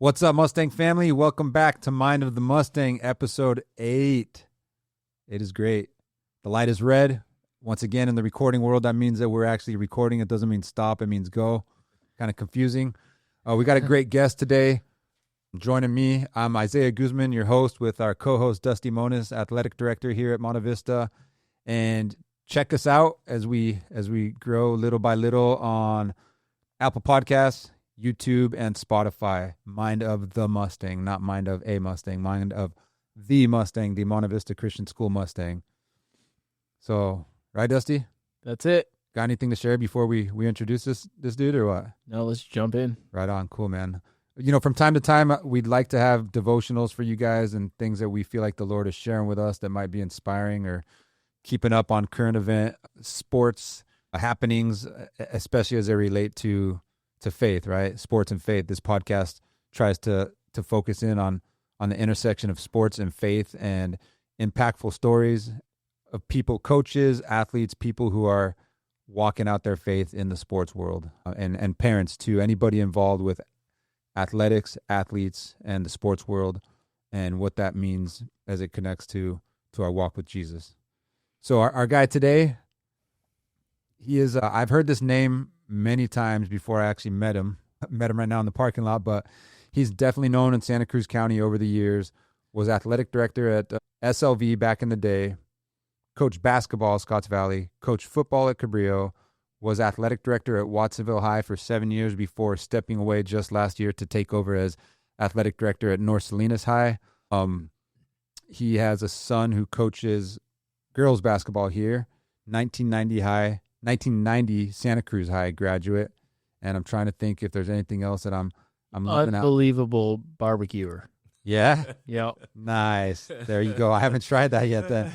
What's up, Mustang family? Welcome back to Mind of the Mustang, episode 8. It is great. The light is red. Once again, in the recording world, that means that we're actually recording. It doesn't mean stop. It means go. Kind of confusing. We got a great guest today. Joining me, I'm Isaiah Guzman, your host, with our co-host, Dusty Moniz, athletic director here at Monte Vista. And check us out as we grow little by little on Apple Podcasts, YouTube, and Spotify. Mind of the Mustang, not Mind of a Mustang, Mind of the Mustang, the Monte Vista Christian School Mustang. So, right, Dusty? That's it. Got anything to share before we introduce this dude or what? No, let's jump in. Right on. Cool, man. You know, from time to time, we'd like to have devotionals for you guys and things that we feel like the Lord is sharing with us that might be inspiring or keeping up on current event, sports, happenings, especially as they relate to faith, right? Sports and faith. This podcast tries to focus in on the intersection of sports and faith and impactful stories of people, coaches, athletes, people who are walking out their faith in the sports world, and parents too, anybody involved with athletics, athletes, and the sports world, and what that means as it connects to our walk with Jesus. So our guy today, he is, I've heard this name many times before I actually met him. Met him right now in the parking lot, but he's definitely known in Santa Cruz County over the years, was athletic director at SLV back in the day, coached basketball at Scotts Valley, coached football at Cabrillo, was athletic director at Watsonville High for 7 years before stepping away just last year to take over as athletic director at North Salinas High. He has a son who coaches girls basketball here, 1990 Santa Cruz High graduate, and I'm trying to think if there's anything else that I'm leaving out. Unbelievable barbecuer. Yeah? Yep. Nice. There you go. I haven't tried that yet then.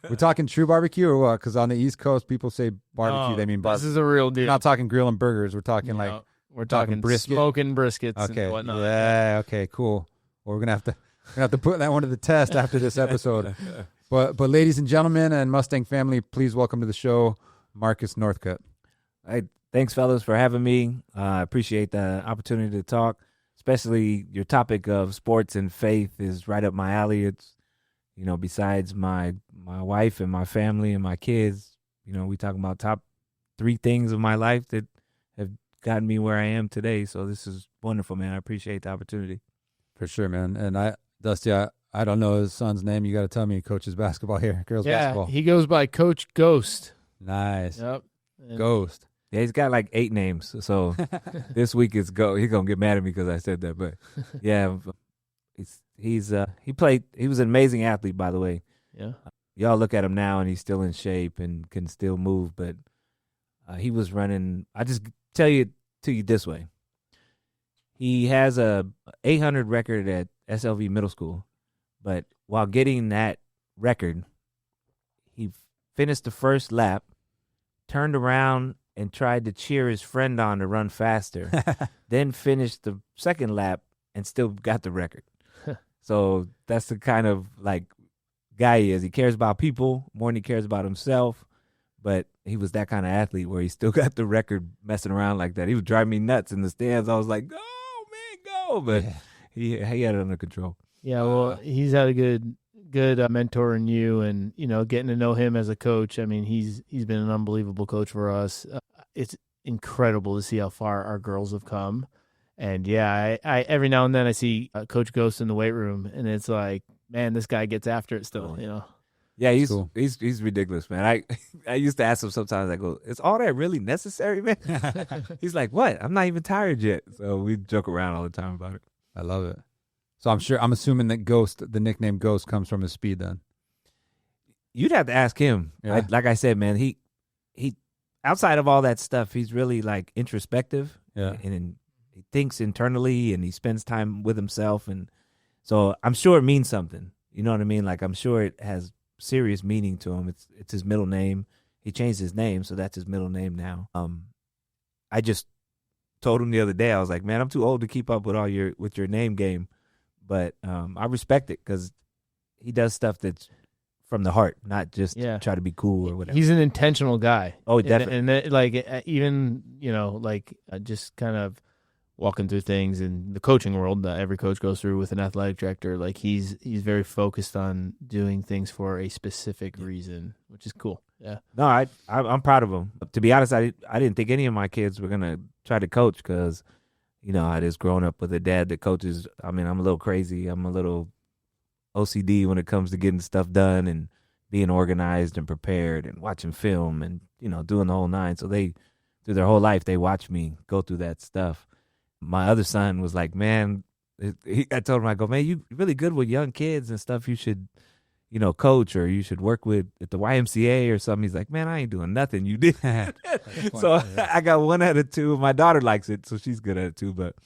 We're talking true barbecue or what? Because on the East Coast, people say barbecue. They mean barbecue. This is a real deal. We're not talking grill and burgers. We're talking we're talking brisket. smoking briskets Okay. and whatnot. Yeah, okay, cool. Well, we're gonna have to put that one to the test after this episode. But ladies and gentlemen and Mustang family, please welcome to the show, Marcus Northcutt. Hey, thanks, fellas, for having me. I appreciate the opportunity to talk, especially your topic of sports and faith is right up my alley. It's, besides my wife and my family and my kids, we talking about top 3 things of my life that have gotten me where I am today. So this is wonderful, man. I appreciate the opportunity. For sure, man. And Dusty, I don't know his son's name. You got to tell me he coaches basketball here, girls basketball. He goes by Coach Ghost. Nice. Yep. Ghost. Yeah, he's got like 8 names. So this week is go. He's gonna get mad at me because I said that, but yeah, he was an amazing athlete, by the way. Yeah. Y'all look at him now, and he's still in shape and can still move. But he was running. I just tell you to you this way. He has a 800 record at SLV Middle School, but while getting that record, he finished the first lap, turned around and tried to cheer his friend on to run faster, then finished the second lap and still got the record. So that's the kind of guy he is. He cares about people more than he cares about himself, but he was that kind of athlete where he still got the record messing around like that. He would drive me nuts in the stands. I was like, go, man, go. But he had it under control. Yeah, well, he's had a good mentor in you, and getting to know him as a coach. I mean, he's been an unbelievable coach for us. It's incredible to see how far our girls have come. And yeah, I every now and then I see Coach Ghost in the weight room, and it's like, man, this guy gets after it still. Yeah, he's cool. he's ridiculous, man. I used to ask him sometimes. I go, "Is all that really necessary, man?" He's like, "What? I'm not even tired yet." So we joke around all the time about it. I love it. So I'm assuming that Ghost, the nickname Ghost, comes from his speed then. You'd have to ask him. Yeah. Like I said, man, he outside of all that stuff, he's really introspective. Yeah. And he thinks internally and he spends time with himself. And so I'm sure it means something. You know what I mean? I'm sure it has serious meaning to him. It's his middle name. He changed his name, so that's his middle name now. I just told him the other day, I was like, man, I'm too old to keep up with with your name game. But I respect it because he does stuff that's from the heart, not just try to be cool or whatever. He's an intentional guy. Oh, definitely. And even, just kind of walking through things in the coaching world that every coach goes through with an athletic director. Like he's very focused on doing things for a specific reason, which is cool. Yeah. No, I'm proud of him. To be honest, I didn't think any of my kids were gonna try to coach because, I just grown up with a dad that coaches. I mean, I'm a little crazy. I'm a little OCD when it comes to getting stuff done and being organized and prepared and watching film and doing the whole nine. So they, through their whole life, they watch me go through that stuff. My other son was like, man, I told him, I go, man, you really good with young kids and stuff. You should, coach, or you should work with at the YMCA or something. He's like, man, I ain't doing nothing. You did. So I got 1 out of 2. My daughter likes it, so she's good at it too. But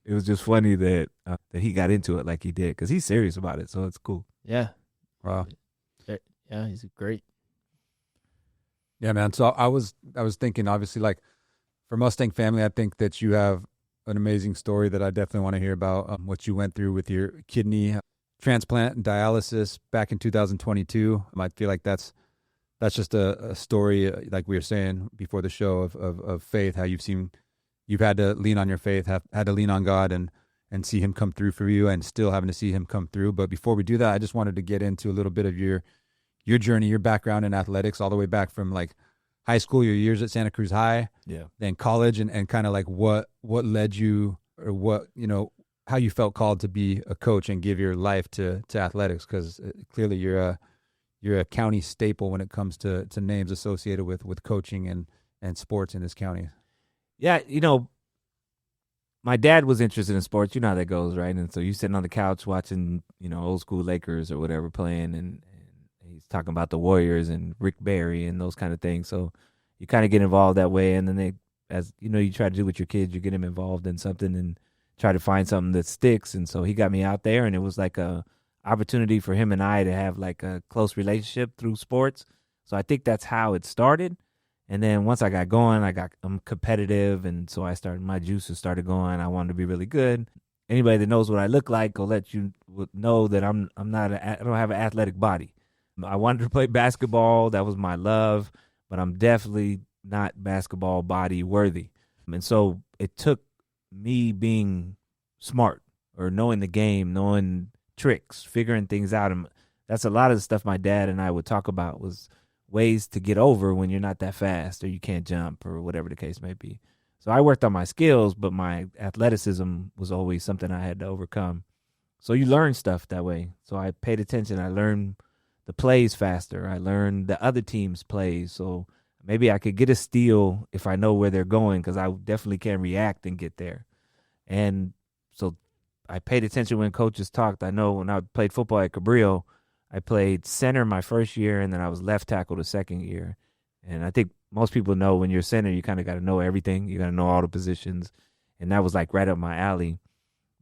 it was just funny that he got into it like he did because he's serious about it. So it's cool. Yeah. Wow. Yeah, he's great. Yeah, man. So I was thinking, obviously, like for Mustang family, I think that you have an amazing story that I definitely want to hear about. What you went through with your kidney transplant and dialysis back in 2022. I feel like that's just a story, like we were saying before the show, of faith. How you've had to lean on your faith, have had to lean on God, and see Him come through for you, and still having to see Him come through. But before we do that, I just wanted to get into a little bit of your journey, your background in athletics, all the way back from like high school, your years at Santa Cruz High, then college, and kind of like what led you, or what, how you felt called to be a coach and give your life to athletics, because clearly you're a county staple when it comes to names associated with coaching and sports in this county. Yeah, my dad was interested in sports. You know how that goes, right? And so you sitting on the couch watching, old school Lakers or whatever playing, and he's talking about the Warriors and Rick Barry and those kind of things. So you kind of get involved that way. And then as you try to do with your kids, you get them involved in something and try to find something that sticks. And so he got me out there, and it was like a opportunity for him and I to have like a close relationship through sports. So I think that's how it started. And then once I got going, I'm competitive. And so my juices started going. I wanted to be really good. Anybody that knows what I look like will let you know that I don't have an athletic body. I wanted to play basketball. That was my love, but I'm definitely not basketball body worthy. And so it took me being smart, or knowing the game, knowing tricks, figuring things out. And that's a lot of the stuff my dad and I would talk about, was ways to get over when you're not that fast, or you can't jump, or whatever the case may be. So I worked on my skills, but my athleticism was always something I had to overcome. So you learn stuff that way. So I paid attention. I learned the plays faster. I learned the other team's plays. So maybe I could get a steal if I know where they're going, because I definitely can react and get there. And so I paid attention when coaches talked. I know when I played football at Cabrillo, I played center my first year, and then I was left tackle the second year. And I think most people know when you're center, you kind of got to know everything. You got to know all the positions. And that was like right up my alley.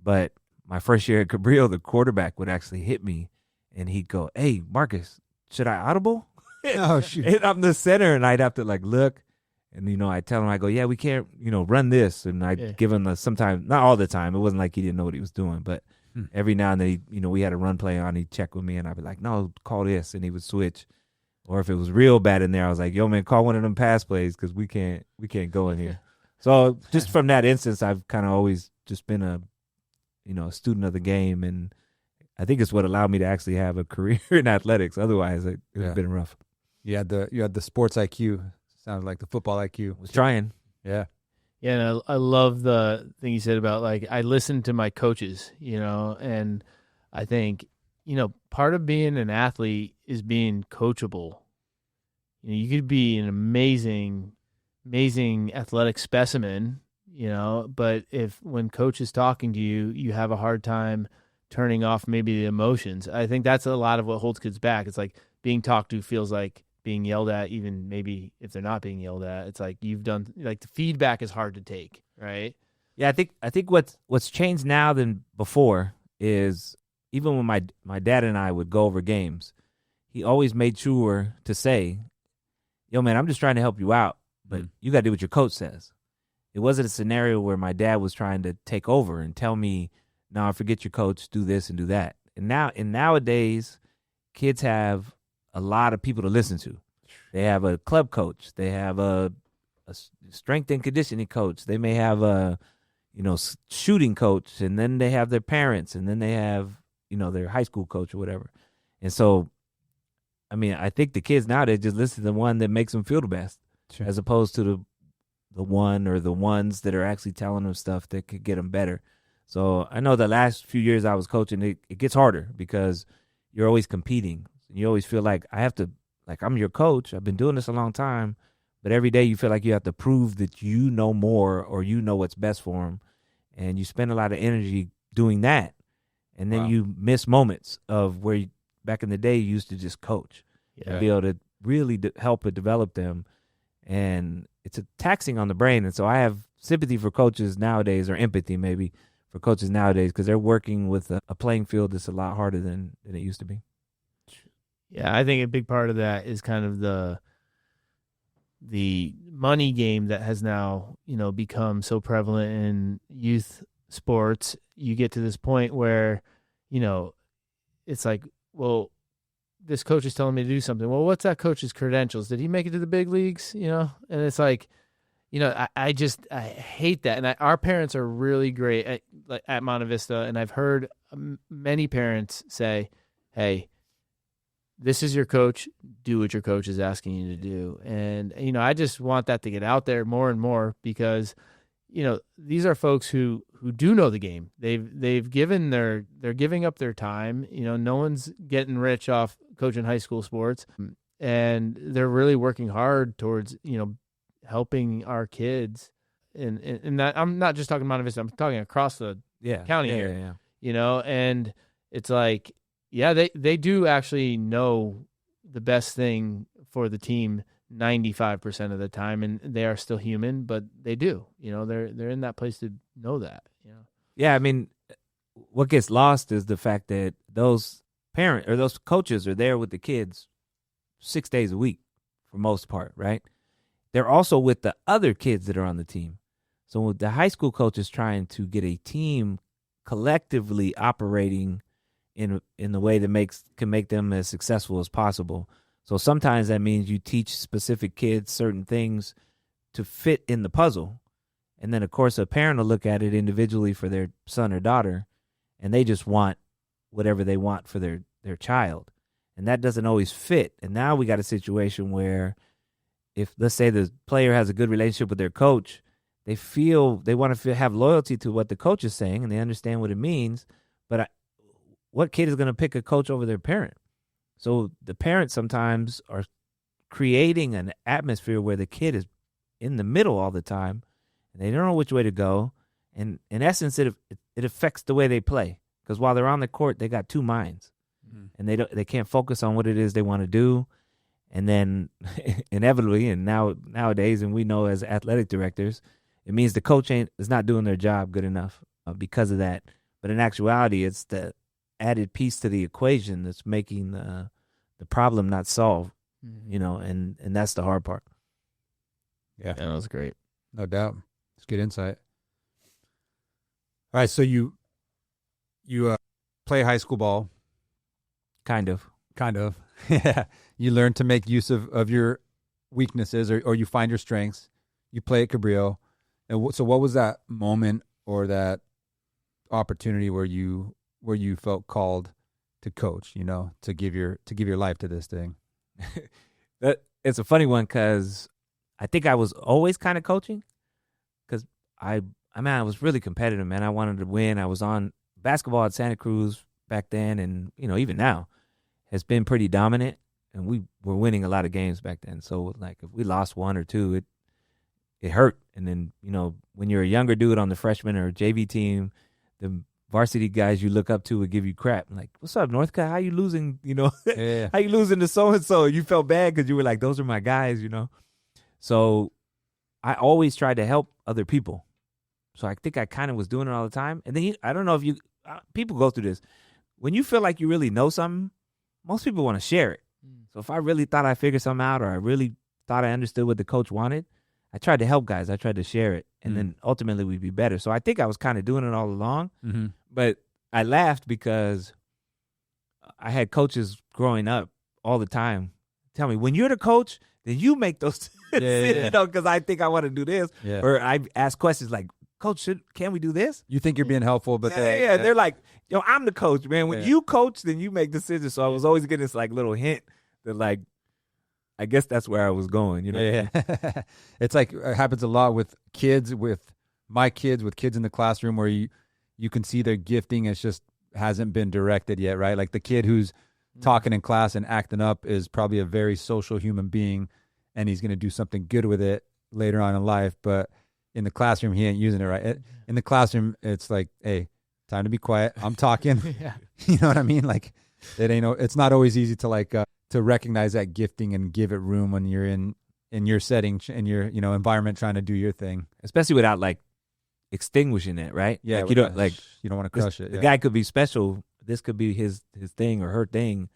But my first year at Cabrillo, the quarterback would actually hit me, and he'd go, "Hey, Marcus, should I audible?" Oh, shoot. And I'm the center, and I'd have to like look. And, I tell him, I go, "Yeah, we can't, run this." And I'd give him sometimes, not all the time. It wasn't like he didn't know what he was doing. But every now and then, we had a run play on, he'd check with me, and I'd be like, "No, call this." And he would switch. Or if it was real bad in there, I was like, "Yo, man, call one of them pass plays, because we can't go in here." So just from that instance, I've kind of always just been a student of the game. And I think it's what allowed me to actually have a career in athletics. Otherwise, it would have been rough. You had the sports IQ. Sounded like the football IQ. Was trying. Yeah. Yeah, and I love the thing you said about, like, I listened to my coaches, and I think, part of being an athlete is being coachable. You could be an amazing athletic specimen, but when coach is talking to you, you have a hard time turning off maybe the emotions. I think that's a lot of what holds kids back. It's like being talked to feels like being yelled at, even maybe if they're not being yelled at. It's like the feedback is hard to take, right? Yeah, I think what's changed now than before is, even when my dad and I would go over games, he always made sure to say, "Yo, man, I'm just trying to help you out, but you got to do what your coach says." It wasn't a scenario where my dad was trying to take over and tell me, "No, forget your coach, do this and do that." And nowadays, kids have a lot of people to listen to. They have a club coach. They have a strength and conditioning coach. They may have a shooting coach, and then they have their parents, and then they have, their high school coach or whatever. And so, I mean, I think the kids nowadays just listen to the one that makes them feel the best, Sure. as opposed to the one or the ones that are actually telling them stuff that could get them better. So I know the last few years I was coaching, it gets harder because you're always competing. You always feel like I'm your coach. I've been doing this a long time, but every day you feel like you have to prove that you know more or you know what's best for them. And you spend a lot of energy doing that. And then you miss moments of where back in the day you used to just coach and be able to really help and develop them. And it's taxing on the brain. And so I have sympathy for coaches nowadays, or empathy maybe for coaches nowadays, because they're working with a playing field that's a lot harder than it used to be. Yeah, I think a big part of that is kind of the money game that has now, become so prevalent in youth sports. You get to this point where, it's like, well, this coach is telling me to do something. Well, what's that coach's credentials? Did he make it to the big leagues? And it's like, I hate that. And our parents are really great at Monte Vista. And I've heard many parents say, hey, this is your coach. Do what your coach is asking you to do. And, I just want that to get out there more and more because, these are folks who do know the game. They're giving up their time. No one's getting rich off coaching high school sports, and they're really working hard towards, helping our kids. And that I'm not just talking Monte Vista, I'm talking across the county here. And it's like, they do actually know the best thing for the team 95% of the time, and they are still human, but they do. They're in that place to know that. Yeah, I mean, what gets lost is the fact that those parents or those coaches are there with the kids 6 days a week for most part, right? They're also with the other kids that are on the team. So the high school coach is trying to get a team collectively operating in the way that can make them as successful as possible. So sometimes that means you teach specific kids certain things to fit in the puzzle. And then, of course, a parent will look at it individually for their son or daughter, and they just want whatever they want for their child. And that doesn't always fit. And now we got a situation where if, let's say, the player has a good relationship with their coach, they feel they want to have loyalty to what the coach is saying, and they understand what it means. But what kid is going to pick a coach over their parent? So the parents sometimes are creating an atmosphere where the kid is in the middle all the time, and they don't know which way to go. And in essence, it affects the way they play, because while they're on the court, they got two minds, and they can't focus on what it is they want to do. And then inevitably, and nowadays, and we know as athletic directors, it means the coach is not doing their job good enough because of that. But in actuality, it's the added piece to the equation that's making the problem not solved, and that's the hard part. Yeah, that was great. No doubt. It's good insight. All right, so you play high school ball. Kind of. Yeah. You learn to make use of your weaknesses or you find your strengths. You play at Cabrillo. And so what was that moment or that opportunity where you felt called to coach, to give your life to this thing? It's a funny one because I think I was always kind of coaching because I was really competitive, man. I wanted to win. I was on basketball at Santa Cruz back then, and even now has been pretty dominant, and we were winning a lot of games back then. So like if we lost one or two, it hurt. And then when you're a younger dude on the freshman or JV team, the varsity guys you look up to would give you crap. Like, what's up, Northcutt? How you losing? Yeah. How you losing to so-and-so? You felt bad because you were like, those are my guys, So I always tried to help other people. So I think I kind of was doing it all the time. And then I don't know if people go through this. When you feel like you really know something, most people want to share it. So if I really thought I figured something out or I really thought I understood what the coach wanted, I tried to help guys. I tried to share it. And then ultimately we'd be better. So I think I was kind of doing it all along. Mm-hmm. But I laughed because I had coaches growing up all the time tell me, when you're the coach, then you make those decisions, because I think I want to do this. Yeah. Or I ask questions like, Coach, can we do this? You think you're being helpful, but They're like, yo, I'm the coach, man. When Yeah. you coach, then you make decisions. So I was always getting this like little hint that like, I guess that's where I was going, you know? Yeah. It's like it happens a lot with kids, with my kids, with kids in the classroom where you can see their gifting. It's just hasn't been directed yet, right? Like the kid who's talking in class and acting up is probably a very social human being, and he's going to do something good with it later on in life. But in the classroom, he ain't using it right. In the classroom, it's like, hey, time to be quiet. I'm talking. Yeah. You know what I mean? Like it's not always easy to like to recognize that gifting and give it room when you're in your setting, in your environment, trying to do your thing. Especially without like extinguishing it, right? Yeah, like, you don't want to crush it. The guy could be special. This could be his thing or her thing.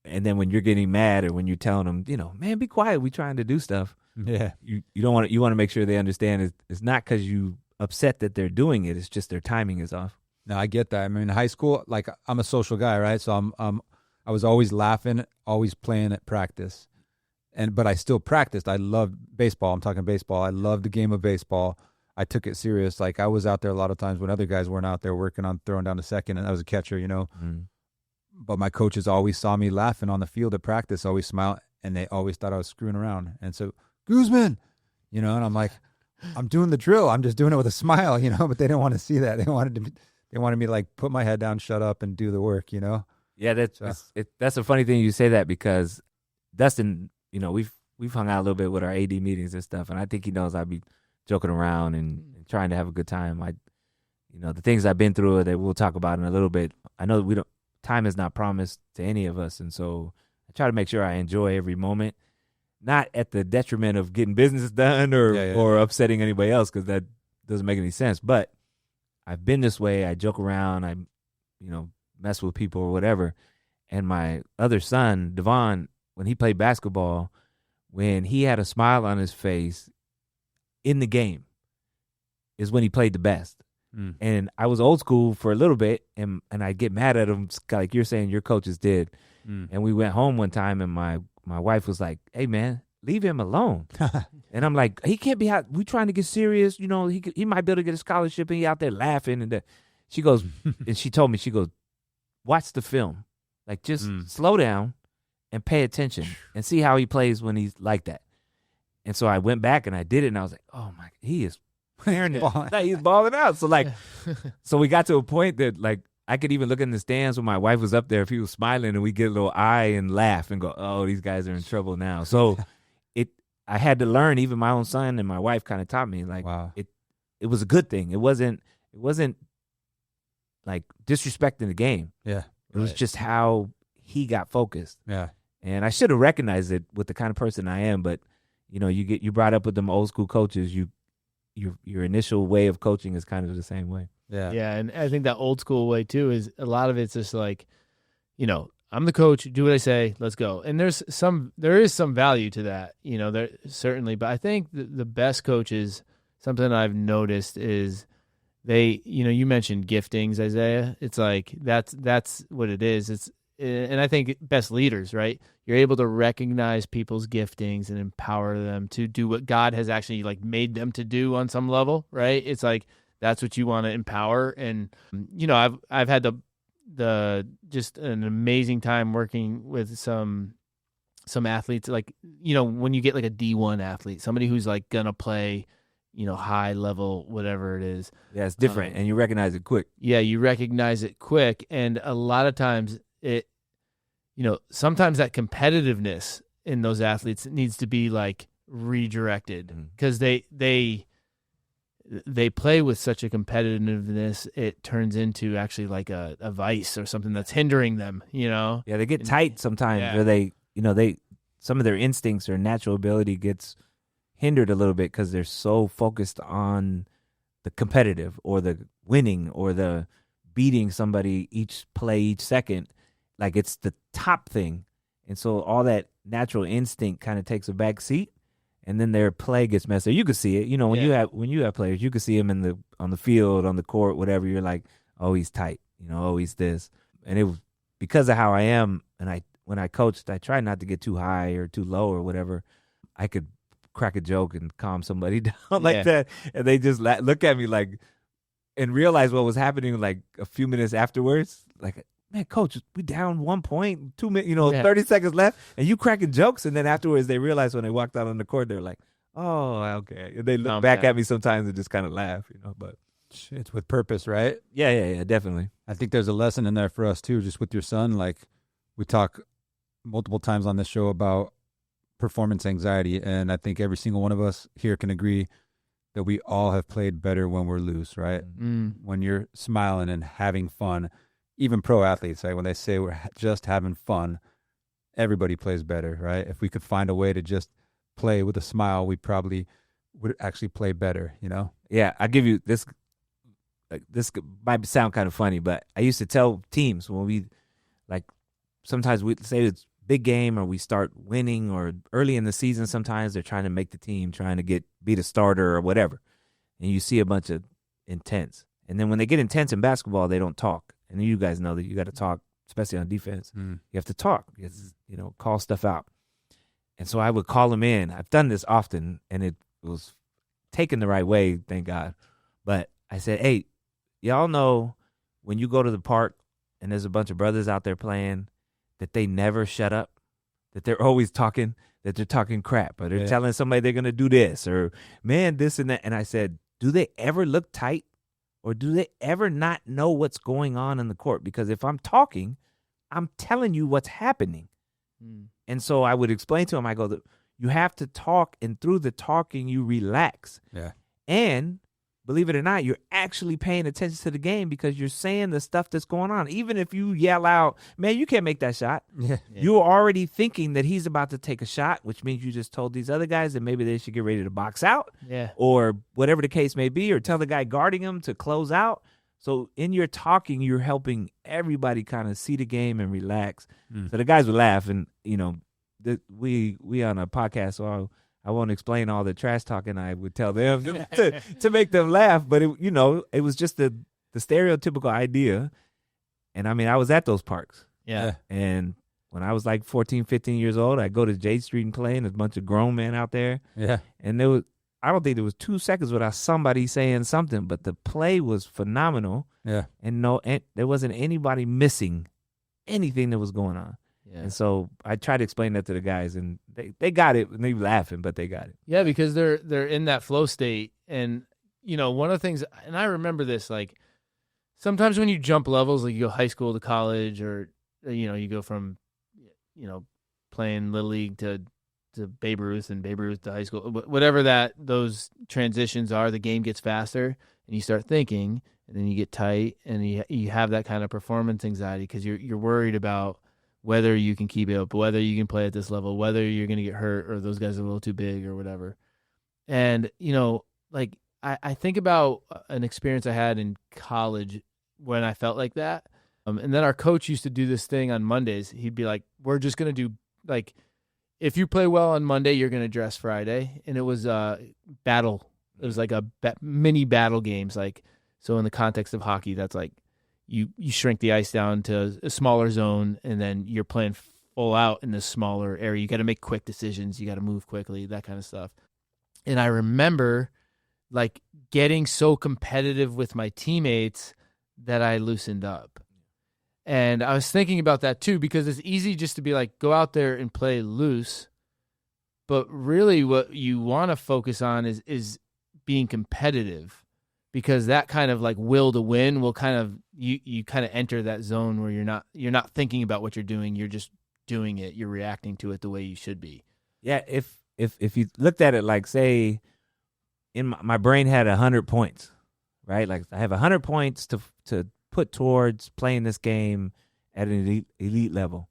And then when you're getting mad or when you're telling them, man, be quiet. We trying to do stuff. Yeah. You don't want to make sure they understand it's not because you upset that they're doing it. It's just their timing is off. No, I get that. I mean, in high school, like I'm a social guy, right? So I was always laughing, always playing at practice. But I still practiced. I loved baseball. I'm talking baseball. I loved the game of baseball. I took it serious. Like I was out there a lot of times when other guys weren't out there working on throwing down to second, and I was a catcher, But my coaches always saw me laughing on the field at practice, always smile, and they always thought I was screwing around. And so, Guzman, and I'm like, I'm doing the drill. I'm just doing it with a smile, but they didn't want to see that. They wanted me to like put my head down, shut up, and do the work, Yeah, that's a funny thing you say that, because Dustin, we've hung out a little bit with our AD meetings and stuff, and I think he knows I'd be joking around and trying to have a good time. The things I've been through that we'll talk about in a little bit. I know time is not promised to any of us, and so I try to make sure I enjoy every moment, not at the detriment of getting business done or upsetting anybody else, because that doesn't make any sense. But I've been this way. I joke around. I, mess with people or whatever. And my other son, Devon, when he played basketball, when he had a smile on his face in the game is when he played the best. And I was old school for a little bit, and I'd get mad at him, like you're saying your coaches did. And we went home one time, and my wife was like, hey, man, leave him alone. And I'm like, he can't be out. We trying to get serious. He might be able to get a scholarship, and he out there laughing. And she goes, and she told me, she goes, watch the film. Like, just slow down and pay attention and see how he plays when he's like that. And so I went back and I did it, and I was like, oh, my, he is clearing it. Like, he's balling out. So, like, so we got to a point that, like, I could even look in the stands when my wife was up there. If he was smiling, and we get a little eye and laugh and go, oh, these guys are in trouble now. So I had to learn. Even my own son and my wife kind of taught me, like, wow. It was a good thing. It wasn't like disrespecting the game. Yeah. It was just how he got focused. Yeah. And I should have recognized it with the kind of person I am, but you brought up with them old school coaches, your initial way of coaching is kind of the same way. Yeah. Yeah, and I think that old school way too is a lot of it's just like, I'm the coach, do what I say, let's go. And there is some value to that, there certainly, but I think the best coaches, something I've noticed is they, you mentioned giftings, Isaiah. It's like that's what it is. And I think best leaders, right? You're able to recognize people's giftings and empower them to do what God has actually like made them to do on some level, right? It's like that's what you want to empower. And I've had the just an amazing time working with some athletes, like when you get like a D1 athlete, somebody who's like gonna play high level, whatever it is. Yeah, it's different, and you recognize it quick. Yeah, you recognize it quick, and a lot of times sometimes that competitiveness in those athletes needs to be like redirected, because they play with such a competitiveness, it turns into actually like a vice or something that's hindering them, Yeah, they get tight sometimes, yeah. or they some of their instincts or natural ability gets hindered a little bit because they're so focused on the competitive or the winning or the beating somebody each play, each second. Like, it's the top thing. And so all that natural instinct kind of takes a back seat, and then their play gets messed up. You can see it. When you have players, you can see them on the field, on the court, whatever. You're like, oh, he's tight. Oh, he's this. And it was because of how I am, and when I coached, I tried not to get too high or too low or whatever. I could crack a joke and calm somebody down like that, and they just look at me like, and realize what was happening like a few minutes afterwards. Like, man, coach, we down 1 point, 2 minutes, 30 seconds left, and you cracking jokes. And then afterwards, they realized when they walked out on the court, they're like, oh, okay. And they look back at me sometimes and just kind of laugh, but it's with purpose, right? Yeah, definitely. I think there's a lesson in there for us too, just with your son. Like, we talk multiple times on this show about performance anxiety, and I think every single one of us here can agree that we all have played better when we're loose, right? When you're smiling and having fun. Even pro athletes, right? When they say we're just having fun, everybody plays better, right? If we could find a way to just play with a smile, we probably would actually play better, Yeah, I give you this. This might sound kind of funny, but I used to tell teams when we, like, sometimes we say it's big game or we start winning, or early in the season, sometimes they're trying to make the team, trying to beat a starter or whatever. And you see a bunch of intense. And then when they get intense in basketball, they don't talk. And you guys know that you got to talk, especially on defense. You have to talk, call stuff out. And so I would call them in. I've done this often, and it was taken the right way, thank God. But I said, hey, y'all know when you go to the park and there's a bunch of brothers out there playing, that they never shut up, that they're always talking, that they're talking crap, or they're telling somebody they're going to do this, or, man, this and that. And I said, do they ever look tight, or do they ever not know what's going on in the court? Because if I'm talking, I'm telling you what's happening. And so I would explain to them, I go, you have to talk, and through the talking, you relax. Yeah. And believe it or not, you're actually paying attention to the game because you're saying the stuff that's going on. Even if you yell out, man, you can't make that shot. You're already thinking that he's about to take a shot, which means you just told these other guys that maybe they should get ready to box out, or whatever the case may be, or tell the guy guarding him to close out. So in your talking, you're helping everybody kind of see the game and relax. So the guys would laugh, and we on a podcast, so I won't explain all the trash talking I would tell them to make them laugh, but it was just the stereotypical idea. And I mean, I was at those parks. Yeah. And when I was like 14, 15 years old, I'd go to J Street and play, and there's a bunch of grown men out there. Yeah. And I don't think there was 2 seconds without somebody saying something, but the play was phenomenal. Yeah. And there wasn't anybody missing anything that was going on. Yeah. And so I tried to explain that to the guys, and they got it, and they were laughing, but they got it. Yeah, because they're in that flow state. And, one of the things, and I remember this, like, sometimes when you jump levels, like you go high school to college, or, you go from, playing Little League to Babe Ruth, and Babe Ruth to high school, whatever those transitions are, the game gets faster, and you start thinking, and then you get tight, and you have that kind of performance anxiety because you're worried about whether you can keep it up, whether you can play at this level, whether you're going to get hurt, or those guys are a little too big or whatever. And, like, I think about an experience I had in college when I felt like that. And then our coach used to do this thing on Mondays. He'd be like, we're just going to do, like, if you play well on Monday, you're going to dress Friday. And it was battle. It was like a mini battle games. Like, so in the context of hockey, that's like, you shrink the ice down to a smaller zone, and then you're playing full out in this smaller area. You got to make quick decisions. You got to move quickly, that kind of stuff. And I remember, like, getting so competitive with my teammates that I loosened up. And I was thinking about that too, because it's easy just to be like, go out there and play loose. But really what you want to focus on is being competitive, because that kind of like will to win will kind of, you kind of enter that zone where you're not thinking about what you're doing. You're just doing it. You're reacting to it the way you should be. Yeah. If you looked at it like, say, in my brain had 100 points, right? Like, I have 100 points to put towards playing this game at an elite level.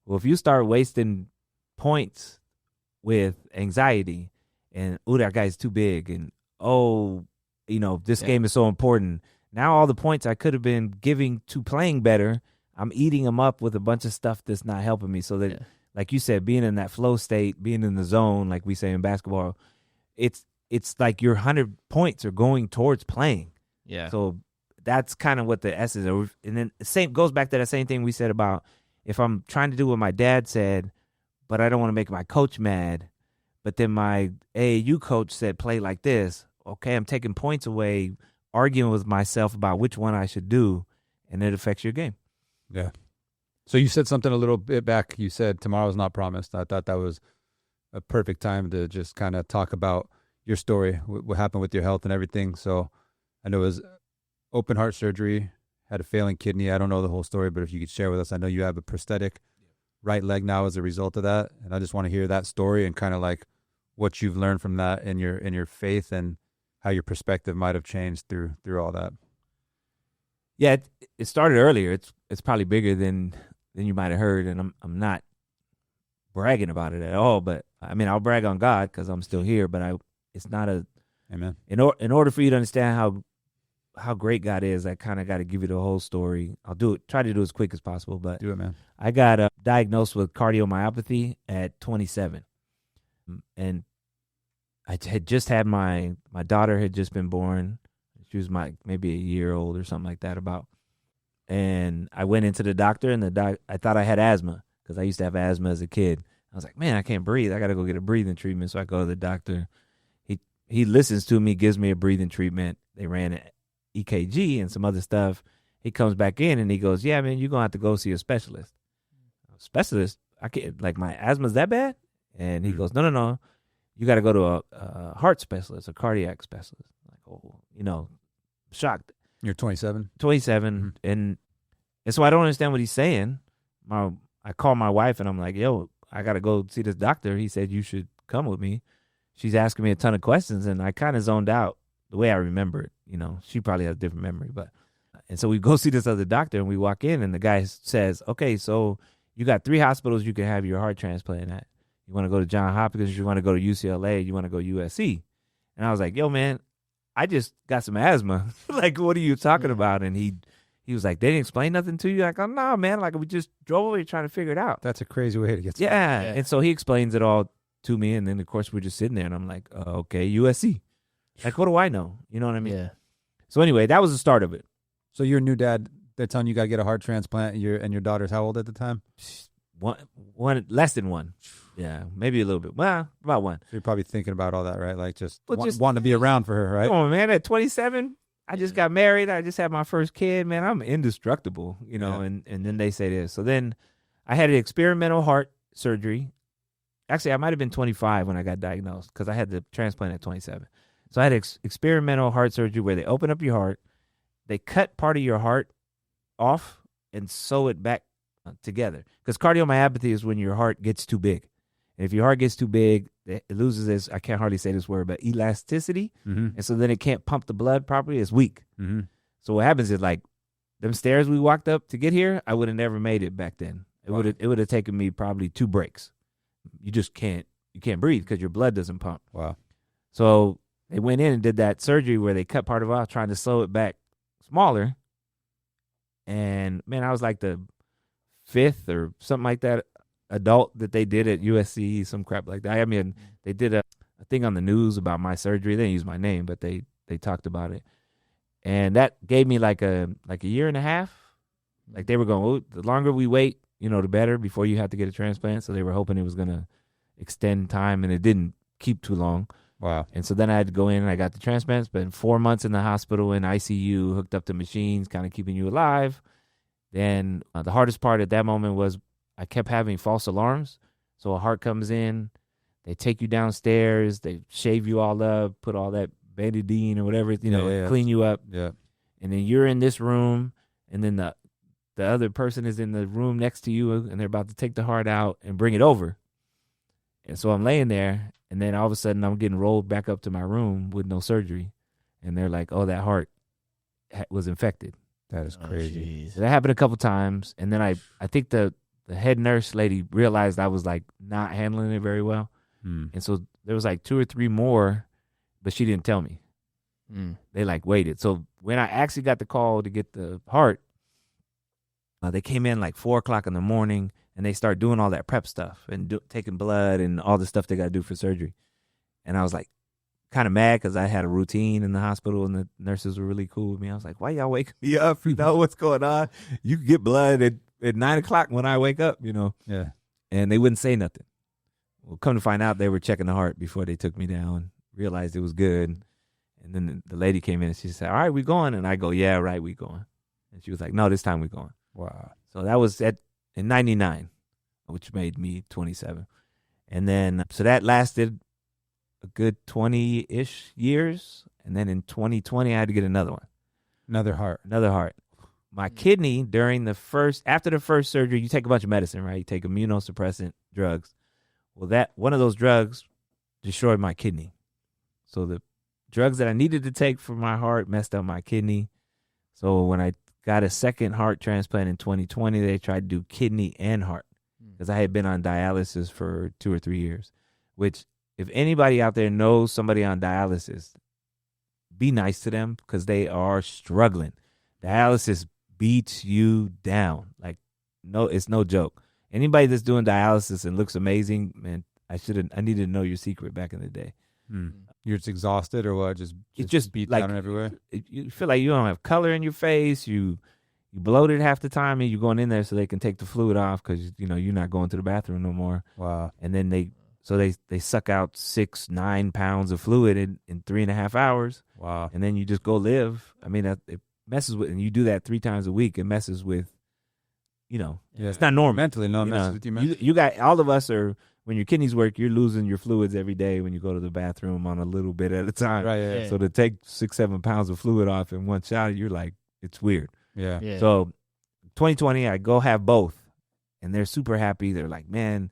Well, if you start wasting points with anxiety and, oh, that guy's too big, and, oh, this game is so important. Now all the points I could have been giving to playing better, I'm eating them up with a bunch of stuff that's not helping me. So that, like you said, being in that flow state, being in the zone, like we say in basketball, it's like your 100 points are going towards playing. Yeah. So that's kind of what the essence is. And then same goes back to that same thing we said about, if I'm trying to do what my dad said, but I don't want to make my coach mad, but then my AAU coach said play like this. Okay, I'm taking points away, arguing with myself about which one I should do, and it affects your game. Yeah. So you said something a little bit back. You said tomorrow's not promised. I thought that was a perfect time to just kind of talk about your story, what happened with your health and everything. So I know it was open heart surgery, had a failing kidney. I don't know the whole story, but if you could share with us, I know you have a prosthetic right leg now as a result of that. And I just want to hear that story and kind of like what you've learned from that in your faith and how your perspective might have changed through all that. Yeah, it started earlier. It's probably bigger than you might have heard, and I'm not bragging about it at all. But I mean, I'll brag on God because I'm still here. But it's not a Amen. In order for you to understand how great God is, I kind of got to give you the whole story. I'll try to do it as quick as possible. But Do it, man. I got diagnosed with cardiomyopathy at 27, and I had just had my daughter had just been born. She was maybe a year old or something like that about. And I went into the doctor, and I thought I had asthma because I used to have asthma as a kid. I was like, man, I can't breathe. I got to go get a breathing treatment. So I go to the doctor. He listens to me, gives me a breathing treatment. They ran an EKG and some other stuff. He comes back in and he goes, yeah, man, you're going to have to go see a specialist. Specialist? I can't, like, my asthma's that bad? And he goes, no. You got to go to a heart specialist, a cardiac specialist. Like, oh, shocked. You're 27? 27. Mm-hmm. And so I don't understand what he's saying. I call my wife and I'm like, yo, I got to go see this doctor. He said you should come with me. She's asking me a ton of questions, and I kind of zoned out the way I remember it. She probably has a different memory. And so we go see this other doctor, and we walk in, and the guy says, okay, so you got 3 hospitals you can have your heart transplant at. You want to go to Johns Hopkins, you want to go to UCLA, you want to go USC. And I was like, yo, man, I just got some asthma. Like, what are you talking about? And he was like, they didn't explain nothing to you? Like, oh, no, man, like, we just drove over here trying to figure it out. That's a crazy way to get started. Yeah. And so he explains it all to me, and then, of course, we're just sitting there, and I'm like, okay, USC. Like, what do I know? You know what I mean? Yeah. So anyway, that was the start of it. So your new dad, they're telling you got to get a heart transplant, and your daughter's how old at the time? One less than 1. Yeah, maybe a little bit. Well, about 1. So you're probably thinking about all that, right? Like just Well, wanting to be around for her, right? Come on, man. At 27, I just got married. I just had my first kid. Man, I'm indestructible, Yeah. And then they say this. So then I had an experimental heart surgery. Actually, I might have been 25 when I got diagnosed because I had the transplant at 27. So I had experimental heart surgery where they open up your heart, they cut part of your heart off and sew it back together. Because cardiomyopathy is when your heart gets too big. And if your heart gets too big, it loses its, I can't hardly say this word, but elasticity. Mm-hmm. And so then it can't pump the blood properly. It's weak. Mm-hmm. So what happens is, like, them stairs we walked up to get here, I would have never made it back then. It would have taken me probably 2 breaks. You just can't breathe because your blood doesn't pump. Wow. So they went in and did that surgery where they cut part of it off, trying to sew it back smaller. And man, I was like the 5th or something like that adult that they did at USC, some crap like that. I mean, they did a thing on the news about my surgery. They didn't use my name, but they talked about it. And that gave me like a year and a half. Like, they were going, well, the longer we wait, the better before you have to get a transplant. So they were hoping it was going to extend time, and it didn't keep too long. Wow. And so then I had to go in and I got the transplant. Spent 4 months in the hospital in ICU, hooked up to machines, kind of keeping you alive. Then the hardest part at that moment was I kept having false alarms. So a heart comes in, they take you downstairs, they shave you all up, put all that Betadine or whatever, clean you up. Yeah. And then you're in this room, and then the other person is in the room next to you, and they're about to take the heart out and bring it over. And so I'm laying there, and then all of a sudden I'm getting rolled back up to my room with no surgery. And they're like, oh, that heart was infected. That is crazy. So that happened a couple times. And then I think the head nurse lady realized I was like not handling it very well. And so there was like 2 or 3 more, but she didn't tell me. They like waited. So when I actually got the call to get the heart, they came in like 4:00 in the morning, and they start doing all that prep stuff and taking blood and all the stuff they got to do for surgery. And I was like kind of mad because I had a routine in the hospital, and the nurses were really cool with me. I was like, why y'all wake me up? You know what's going on? You can get blood at 9:00 when I wake up, Yeah. And they wouldn't say nothing. Well, come to find out, they were checking the heart before they took me down. Realized it was good, and then the lady came in and she said, "All right, we going?" And I go, "Yeah, right, we going." And she was like, "No, this time we going." Wow. So that was in '99, which made me 27, and then so that lasted a good 20-ish years, and then in 2020 I had to get another one, Another heart. My kidney after the first surgery, you take a bunch of medicine, right? You take immunosuppressant drugs. Well, that one of those drugs destroyed my kidney. So the drugs that I needed to take for my heart messed up my kidney. So when I got a second heart transplant in 2020, they tried to do kidney and heart because I had been on dialysis for 2 or 3 years, which if anybody out there knows somebody on dialysis, be nice to them because they are struggling. Dialysis beats you down. Like, no, it's no joke. Anybody that's doing dialysis and looks amazing, man, I needed to know your secret back in the day. You're just exhausted or what? It's just beat like down everywhere. You feel like you don't have color in your face. You bloated half the time, and you're going in there so they can take the fluid off because you're not going to the bathroom no more. Wow. And then they suck out 6-9 pounds of fluid in 3.5 hours. Wow. And then you just go live. I mean, it messes with, and you do that 3 times a week. It messes with, it's not normal. Mentally, no, it messes with you, man. You got, all of us are, when your kidneys work, you're losing your fluids every day when you go to the bathroom on a little bit at a time. Right, yeah. So to take 6-7 pounds of fluid off in one shot, you're like, it's weird. Yeah. So 2020, I go have both, and they're super happy. They're like, man,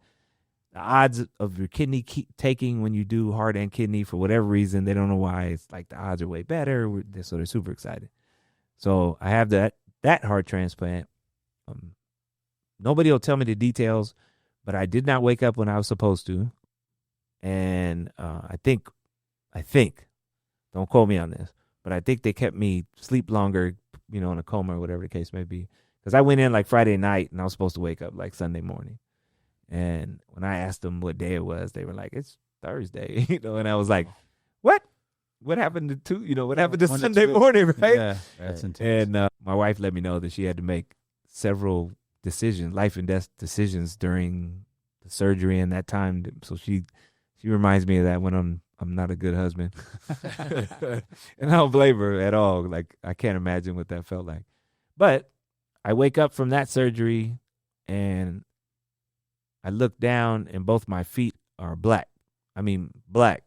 the odds of your kidney taking when you do heart and kidney, for whatever reason, they don't know why, it's like the odds are way better. So they're super excited. So I have that heart transplant. Nobody will tell me the details, but I did not wake up when I was supposed to. And I think, don't quote me on this, but I think they kept me sleep longer, in a coma or whatever the case may be. Because I went in like Friday night and I was supposed to wake up like Sunday morning. And when I asked them what day it was, they were like, "It's Thursday," and I was like, "What? What happened to what happened to Sunday morning, right?" Yeah, that's intense. And my wife let me know that she had to make several decisions, life and death decisions during the surgery and that time. So she reminds me of that when I'm not a good husband. And I don't blame her at all. Like, I can't imagine what that felt like. But I wake up from that surgery and I look down and both my feet are black. I mean, black.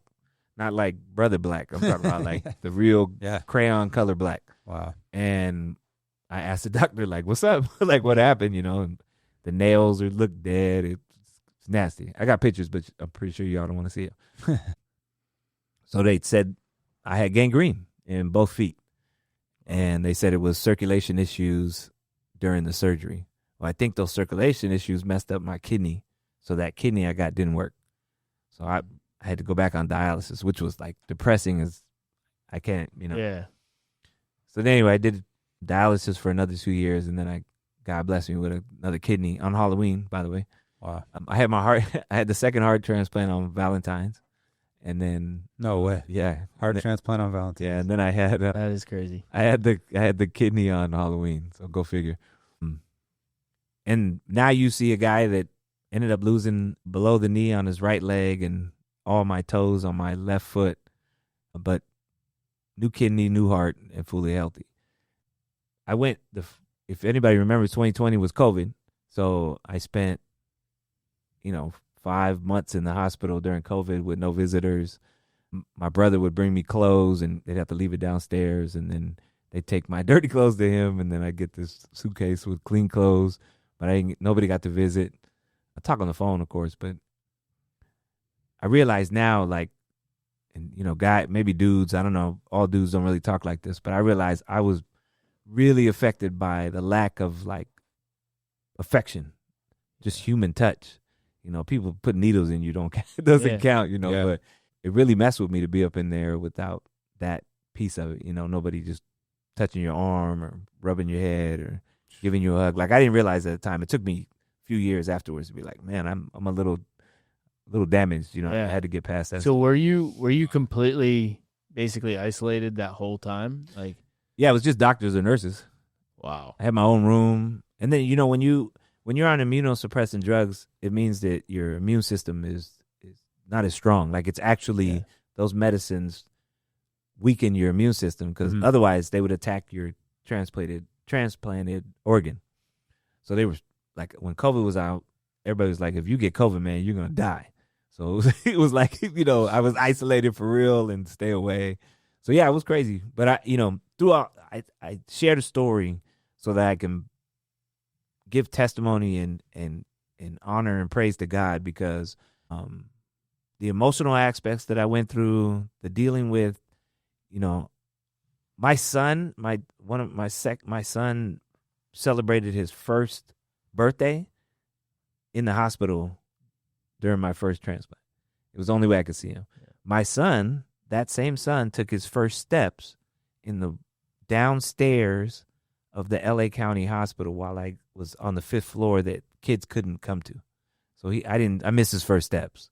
Not like brother black. I'm talking about like the real crayon color black. Wow. And I asked the doctor, like, "What's up?" Like, what happened? And the nails look dead. It's nasty. I got pictures, but I'm pretty sure y'all don't want to see it. So they said I had gangrene in both feet. And they said it was circulation issues during the surgery. Well, I think those circulation issues messed up my kidney. So that kidney I got didn't work. So I had to go back on dialysis, which was like depressing as I can't, Yeah. So anyway, I did dialysis for another 2 years, and then God blessed me with another kidney on Halloween, by the way. Wow. I had the second heart transplant on Valentine's, and then No way. yeah, Heart transplant on Valentine's. yeah, and then I had That is crazy. I had the kidney on Halloween, so go figure. And now you see a guy that ended up losing below the knee on his right leg and all my toes on my left foot, but new kidney, new heart, and fully healthy. I went, if anybody remembers, 2020 was COVID, so I spent, 5 months in the hospital during COVID with no visitors. My brother would bring me clothes, and they'd have to leave it downstairs, and then they'd take my dirty clothes to him, and then I get this suitcase with clean clothes, but nobody got to visit. I talk on the phone, of course, but I realize now, like, and maybe dudes, I don't know, all dudes don't really talk like this, but I realized I was really affected by the lack of like affection, just human touch. People put needles in you, it doesn't count, but it really messed with me to be up in there without that piece of it. Nobody just touching your arm or rubbing your head or giving you a hug. Like, I didn't realize at the time. It took me a few years afterwards to be like, man, I'm a little damaged. I had to get past that. So were you completely basically isolated that whole time? Like, yeah, it was just doctors and nurses. wow. I had my own room. And then, when you're on immunosuppressant drugs, it means that your immune system is not as strong. Like it's actually those medicines weaken your immune system because otherwise they would attack your transplanted organ. So they were like, when COVID was out, everybody was like, if you get COVID, man, you're going to die. So it was like, I was isolated for real and stay away. So yeah, it was crazy. But I shared a story so that I can give testimony and honor and praise to God, because the emotional aspects that I went through, the dealing with, my son, my son celebrated his first birthday in the hospital during my first transplant. It was the only way I could see him. Yeah. My son, that same son, took his first steps in the downstairs of the LA County Hospital while I was on the 5th floor that kids couldn't come to. So I missed his first steps.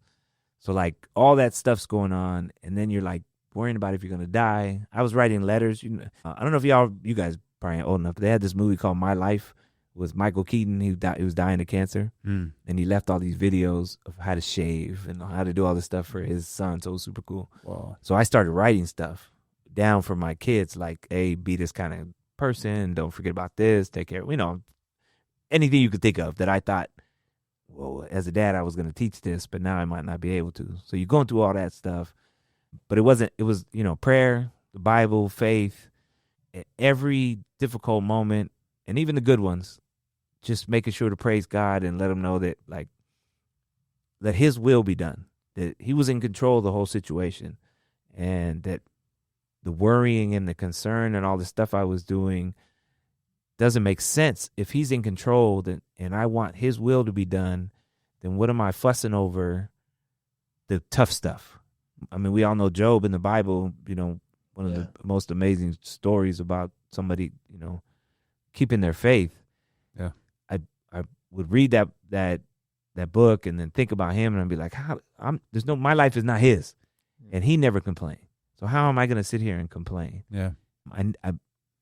So like all that stuff's going on, and then you're like worrying about if you're gonna die. I was writing letters. I don't know if you guys probably ain't old enough, but they had this movie called My Life with Michael Keaton. He was dying of cancer, and he left all these videos of how to shave and how to do all this stuff for his son. So it was super cool. Wow. So I started writing stuff down for my kids, like, hey, be this kind of person. Don't forget about this. Take care. Anything you could think of that I thought, well, as a dad, I was going to teach this, but now I might not be able to. So you're going through all that stuff. But it was, prayer, the Bible, faith, at every difficult moment, and even the good ones, just making sure to praise God and let him know that, like, let his will be done, that he was in control of the whole situation, and that the worrying and the concern and all the stuff I was doing doesn't make sense. If he's in control and I want his will to be done, then what am I fussing over the tough stuff? I mean, we all know Job in the Bible, one of the most amazing stories about somebody, keeping their faith. Yeah. I would read that book and then think about him, and I'd be like, my life is not his, and he never complained. So how am I going to sit here and complain? Yeah.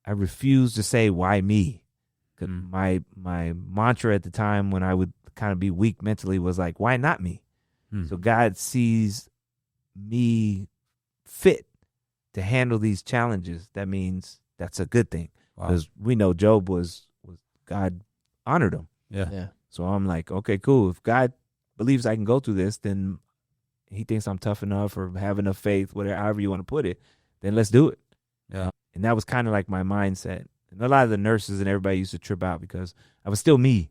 I refuse to say, why me? My mantra at the time when I would kind of be weak mentally was like, why not me? So God sees me fit to handle these challenges. That means that's a good thing, because we know Job was God honored him. Yeah. So I'm like, okay, cool. If God believes I can go through this, then he thinks I'm tough enough or have enough faith, whatever, however you want to put it, then let's do it. Yeah. And that was kind of like my mindset. And a lot of the nurses and everybody used to trip out because I was still me.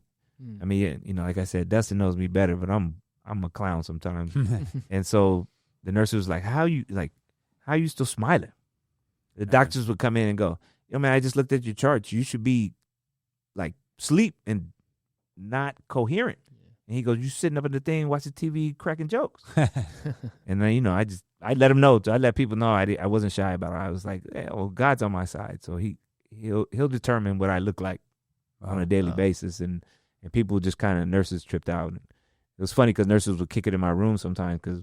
I mean, like I said, Dustin knows me better, but I'm a clown sometimes. And so the nurse was like, how are you still smiling? The doctors would come in and go, man, I just looked at your charts. You should be like sleep and not coherent. And he goes, you sitting up in the thing, watching TV, cracking jokes. And then, I let him know. I let people know I wasn't shy about it. I was like, well, God's on my side. So he'll determine what I look like on a daily basis. And people just kind of, nurses tripped out. And it was funny because nurses would kick it in my room sometimes because,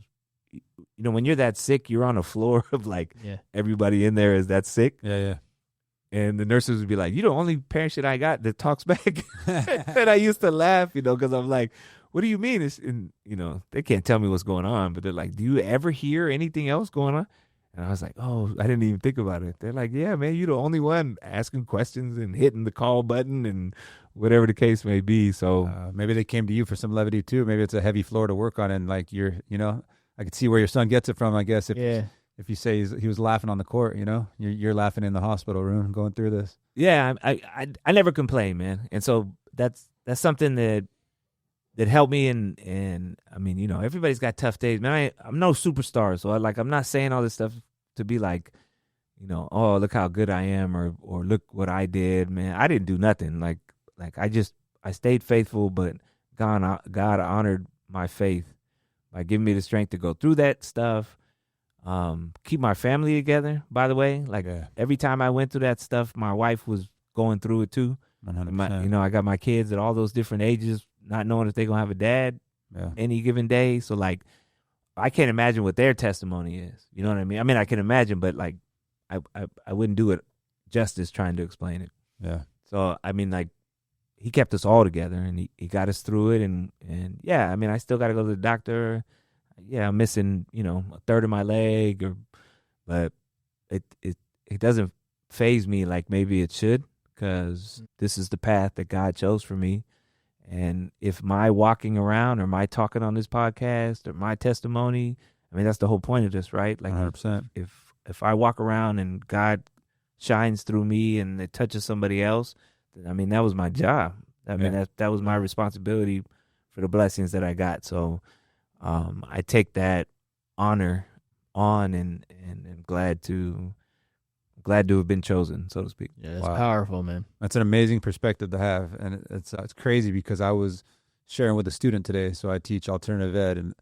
when you're that sick, you're on a floor of like everybody in there is that sick. Yeah, yeah. And the nurses would be like, you're the only patient I got that talks back. And I used to laugh, because I'm like, what do you mean? And, they can't tell me what's going on, but they're like, do you ever hear anything else going on? And I was like, oh, I didn't even think about it. They're like, yeah, man, you're the only one asking questions and hitting the call button and whatever the case may be. So maybe they came to you for some levity too. Maybe it's a heavy floor to work on. And like I could see where your son gets it from, I guess. If you say he was laughing on the court, you're laughing in the hospital room going through this. Yeah, I never complain, man. And so that's something that helped me. And I mean, everybody's got tough days, man. I'm no superstar, so I'm not saying all this stuff to be like, oh, look how good I am, or look what I did, man. I didn't do nothing. Like I stayed faithful, but God honored my faith by giving me the strength to go through that stuff. Keep my family together, by the way. Every time I went through that stuff, my wife was going through it too. 100%. I got my kids at all those different ages, not knowing if they're going to have a dad any given day. So I can't imagine what their testimony is. You know what I mean? I mean, I can imagine, but I wouldn't do it justice trying to explain it. Yeah. So, I mean, he kept us all together, and he got us through it. And yeah, I mean, I still got to go to the doctor. yeah, I'm missing, a third of my leg, but it doesn't phase me like maybe it should, because this is the path that God chose for me. And if my walking around or my talking on this podcast or my testimony, I mean, that's the whole point of this, right? Like 100%. if I walk around and God shines through me and it touches somebody else, then, I mean, that was my job. I mean, that was my responsibility for the blessings that I got. So I take that honor on, and glad to have been chosen, so to speak. Yeah, that's powerful, man. That's an amazing perspective to have, and it's crazy because I was sharing with a student today. So I teach alternative ed, and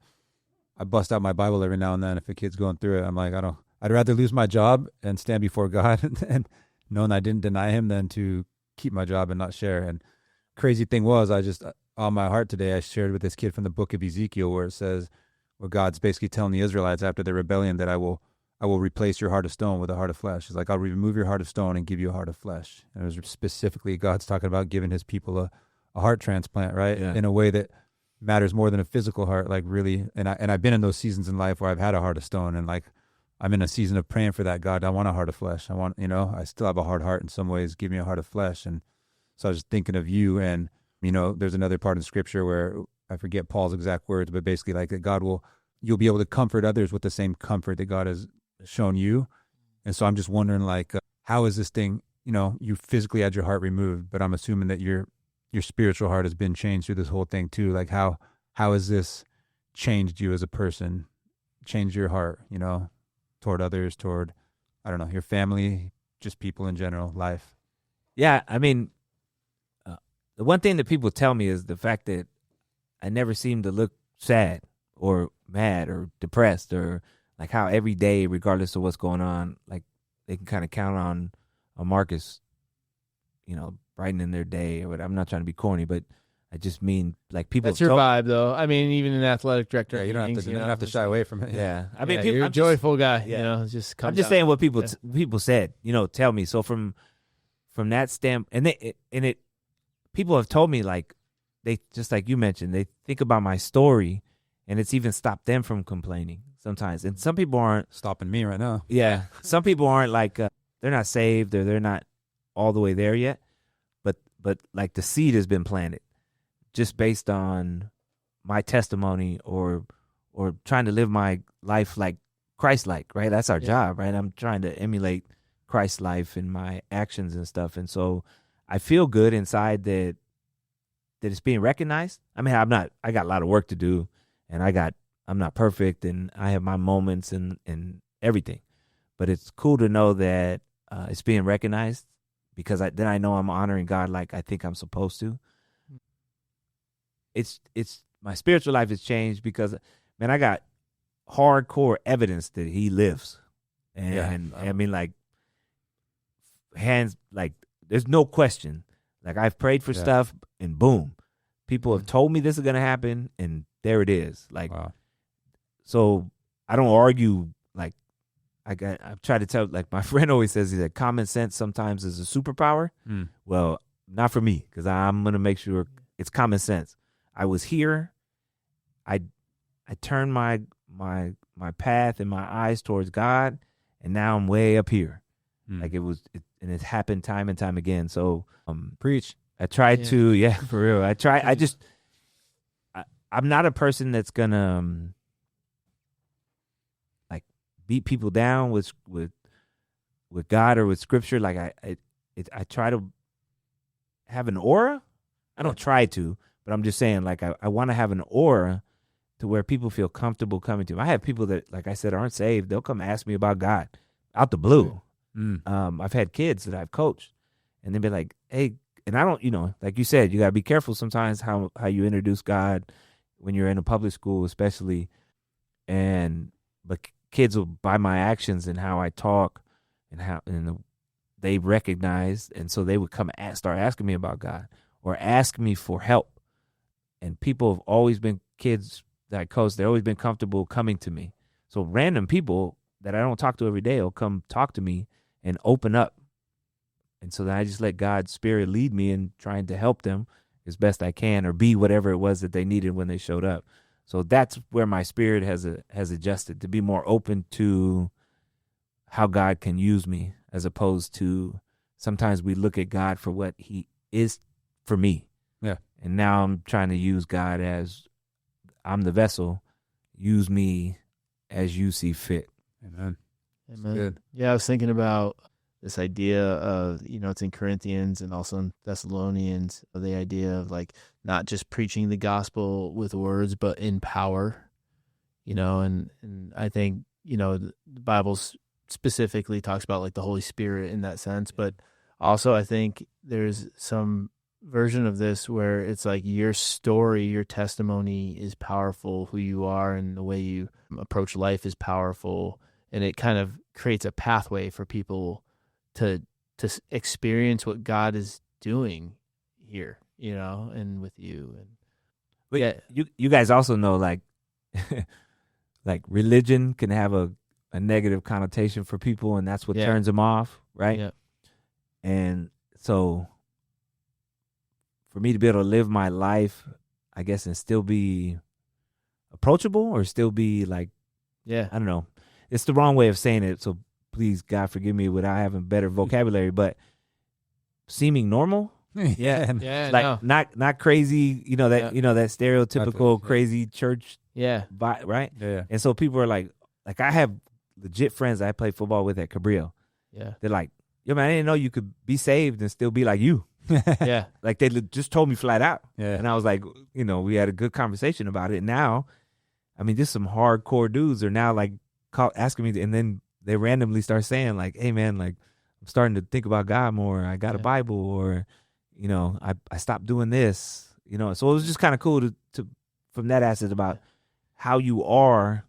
I bust out my Bible every now and then if a kid's going through it. I'm like, I'd rather lose my job and stand before God and knowing I didn't deny Him than to keep my job and not share. And crazy thing was, I just on my heart today, I shared with this kid from the book of Ezekiel where it says, where God's basically telling the Israelites after their rebellion that I will replace your heart of stone with a heart of flesh. It's like, I'll remove your heart of stone and give you a heart of flesh. And it was specifically God's talking about giving His people a heart transplant, right? Yeah. In a way that matters more than a physical heart, like really. And I've been in those seasons in life where I've had a heart of stone, and like I'm in a season of praying for that. God, I want a heart of flesh. I want, I still have a hard heart in some ways. Give me a heart of flesh. And so I was just thinking of you, and there's another part in Scripture where I forget Paul's exact words, but basically like that you'll be able to comfort others with the same comfort that God has shown you. And so I'm just wondering, like, how is this thing, you physically had your heart removed, but I'm assuming that your spiritual heart has been changed through this whole thing too. Like how has this changed you as a person, changed your heart, toward others, toward, I don't know, your family, just people in general, life? Yeah, I mean, the one thing that people tell me is the fact that I never seem to look sad or mad or depressed, or like how every day, regardless of what's going on, like they can kind of count on Marcus, brightening their day. Or I'm not trying to be corny, but I just mean like people. That's your vibe, though. I mean, even an athletic director. Yeah, you don't have to shy away from it. Yeah, I mean, you're a joyful guy. Yeah. It just I'm just saying what people said. Tell me. So from that stamp, and people have told me, like, they, just like you mentioned, they think about my story, and it's even stopped them from complaining sometimes. And some people aren't stopping me right now. Yeah, some people aren't like they're not saved, or they're not all the way there yet. But like the seed has been planted, just based on my testimony or trying to live my life like Christ-like, right? That's our job, right? I'm trying to emulate Christ's life in my actions and stuff. And so I feel good inside that it's being recognized. I mean, I got a lot of work to do, and I'm not perfect, and I have my moments and everything. But it's cool to know that it's being recognized, because then I know I'm honoring God like I think I'm supposed to. It's my spiritual life has changed because, man, I got hardcore evidence that He lives, and I mean, like, hands, like, there's no question. Like, I've prayed for stuff, and boom, people have told me this is gonna happen, and there it is. Like, wow. So I don't argue. Like, I've tried to tell, like, my friend always says that common sense sometimes is a superpower. Well, not for me, because I'm gonna make sure it's common sense. I was here. I turned my path and my eyes towards God, and now I'm way up here. Like, and it's happened time and time again. So preach. I tried to, for real. I'm not a person that's gonna like beat people down with God or with Scripture. Like, I try to have an aura. I don't try to, but I'm just saying, like, I want to have an aura to where people feel comfortable coming to me. I have people that, like I said, aren't saved. They'll come ask me about God out the blue. I've had kids that I've coached, and they'll be like, hey, and I don't, like you said, you got to be careful sometimes how you introduce God when you're in a public school, especially. But kids will, by my actions and how I talk and they recognize, and so they would come start asking me about God or ask me for help. And people have always been, kids that I coach, they've always been comfortable coming to me. So random people that I don't talk to every day will come talk to me and open up. And so then I just let God's Spirit lead me in trying to help them as best I can, or be whatever it was that they needed when they showed up. So that's where my spirit has adjusted, to be more open to how God can use me, as opposed to sometimes we look at God for what he is for me. Yeah. And now I'm trying to use God as, I'm the vessel. Use me as you see fit. Amen. Amen. Good. Yeah, I was thinking about this idea of, it's in Corinthians and also in Thessalonians, the idea of like not just preaching the gospel with words, but in power, and I think, the Bible specifically talks about like the Holy Spirit in that sense, but also I think there's some version of this where it's like your story, your testimony is powerful, who you are and the way you approach life is powerful, and it kind of creates a pathway for people to experience what God is doing here, and with you. And But yeah, you guys also know, like, like religion can have a negative connotation for people, and that's what turns them off, right? Yeah. And so for me to be able to live my life, I guess, and still be approachable, or still be like, I don't know. It's the wrong way of saying it, so please, God, forgive me without having better vocabulary, but seeming normal. Yeah, like not crazy, that that stereotypical crazy church vibe, right? Yeah. And so people are like I have legit friends that I play football with at Cabrillo. Yeah. They're like, yo, man, I didn't know you could be saved and still be like you. Yeah. Like they just told me flat out. Yeah. And I was like, we had a good conversation about it. Now, I mean, just some hardcore dudes are now like asking me, and then they randomly start saying like, hey man, like I'm starting to think about God more. I got a Bible, or, I stopped doing this, so it was just kind of cool to from that aspect about how you are.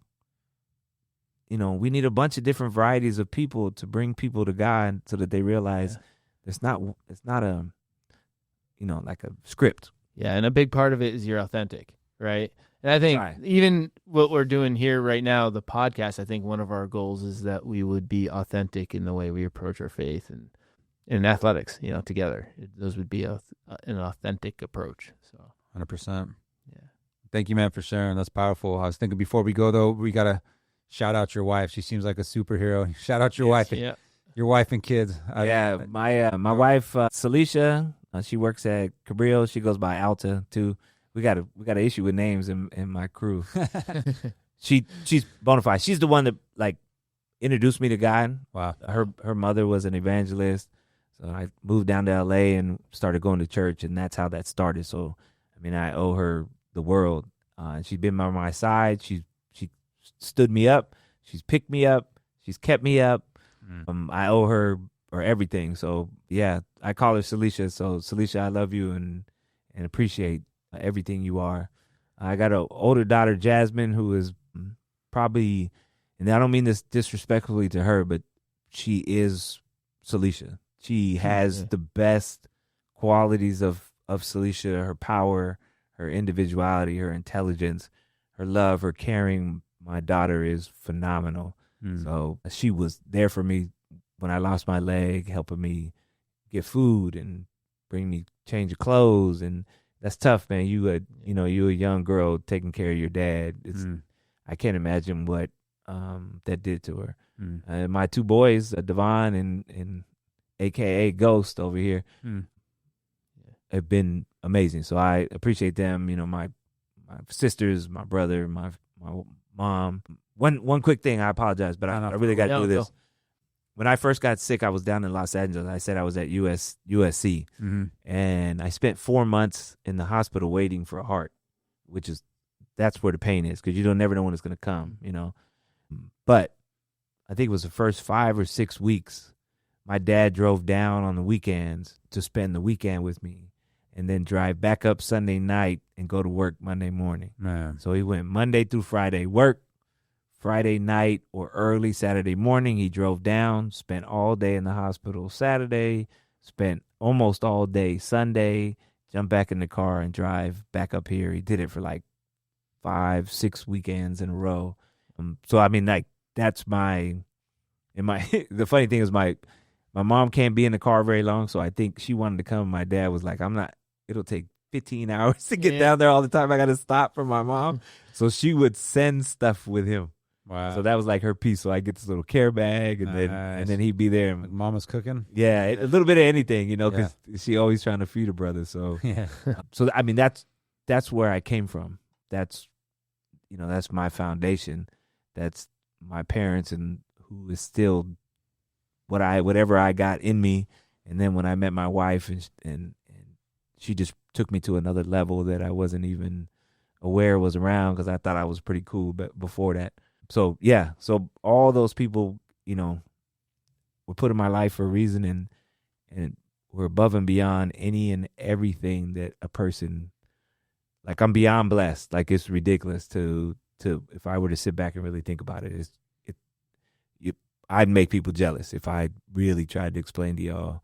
We need a bunch of different varieties of people to bring people to God, so that they realize it's not a, like a script. Yeah, and a big part of it is you're authentic, right? And I think even what we're doing here right now, the podcast, I think one of our goals is that we would be authentic in the way we approach our faith and in athletics, together. Those would be an authentic approach. So 100%. Yeah. Thank you, man, for sharing. That's powerful. I was thinking before we go, though, we got to shout out your wife. She seems like a superhero. Shout out your wife. Yeah. Your wife and kids. My wife, Celicia, she works at Cabrillo. She goes by Alta too. We got an issue with names in my crew. She's bona fide. She's the one that like introduced me to God. Wow. Her mother was an evangelist, so I moved down to LA and started going to church, and that's how that started. So I mean, I owe her the world. She's been by my side. She stood me up. She's picked me up. She's kept me up. I owe her everything. So yeah, I call her Celicia. So Celicia, I love you and appreciate everything you are. I got an older daughter, Jasmine, who is probably, and I don't mean this disrespectfully to her, but she is Celicia. She has the best qualities of Celicia: her power, her individuality, her intelligence, her love, her caring. My daughter is phenomenal. So she was there for me when I lost my leg, helping me get food and bring me change of clothes. And that's tough, man. You a young girl taking care of your dad. I can't imagine what that did to her. And my two boys, Devon and AKA Ghost over here, have been amazing. So I appreciate them. My sisters, my brother, my mom. One quick thing, I apologize, but I really got to do this. When I first got sick, I was down in Los Angeles. I said I was at USC, and I spent 4 months in the hospital waiting for a heart, that's where the pain is, because you don't never know when it's going to come, But I think it was the first 5 or 6 weeks, my dad drove down on the weekends to spend the weekend with me, and then drive back up Sunday night and go to work Monday morning. Man. So he went Monday through Friday, work, Friday night or early Saturday morning. He drove down, spent all day in the hospital Saturday, spent almost all day Sunday, jumped back in the car and drive back up here. He did it for like 5-6 weekends in a row. So, I mean, like, that's the funny thing is my mom can't be in the car very long, so I think she wanted to come. My dad was like, it'll take 15 hours to get Yeah. down there all the time. I got to stop for my mom. So she would send stuff with him. Wow. So that was like her piece. So I get this little care bag, and Nice. then he'd be there. Like And, mama's cooking. yeah, a little bit of anything, because she always trying to feed her brother. So Yeah. so I mean that's where I came from. That's that's my foundation. That's my parents, and who is still whatever I got in me. And then when I met my wife, and she just took me to another level that I wasn't even aware was around, because I thought I was pretty cool but before that. So yeah, so all those people, were put in my life for a reason, and were above and beyond any and everything that a person, like, I'm beyond blessed. Like, it's ridiculous to if I were to sit back and really think about it, I'd make people jealous if I really tried to explain to y'all,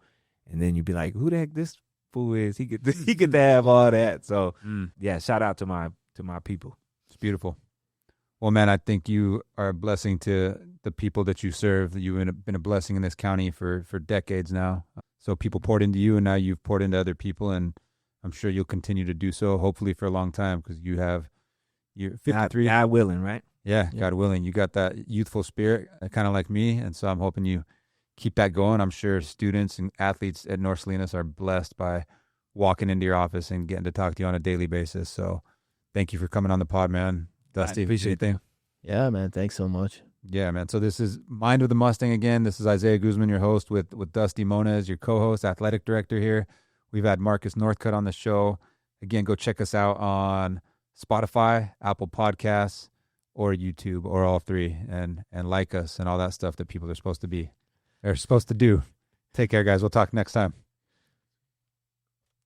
and then you'd be like, who the heck this fool is? He could have all that. So yeah, shout out to my people. It's beautiful. Well, man, I think you are a blessing to the people that you serve. You've been a blessing in this county for decades now. So people poured into you, and now you've poured into other people, and I'm sure you'll continue to do so, hopefully for a long time, because you're 53. God willing, right? Yeah, God willing. You got that youthful spirit, kind of like me, and so I'm hoping you keep that going. I'm sure students and athletes at North Salinas are blessed by walking into your office and getting to talk to you on a daily basis. So thank you for coming on the pod, man. Dusty, appreciate anything? Yeah, man. Thanks so much. Yeah, man. So this is Mind with the Mustang again. This is Isaiah Guzman, your host, with Dusty Mona as your co-host, athletic director here. We've had Marcus Northcutt on the show. Again, go check us out on Spotify, Apple Podcasts, or YouTube, or all three, and like us and all that stuff that people are supposed to do. Take care, guys. We'll talk next time.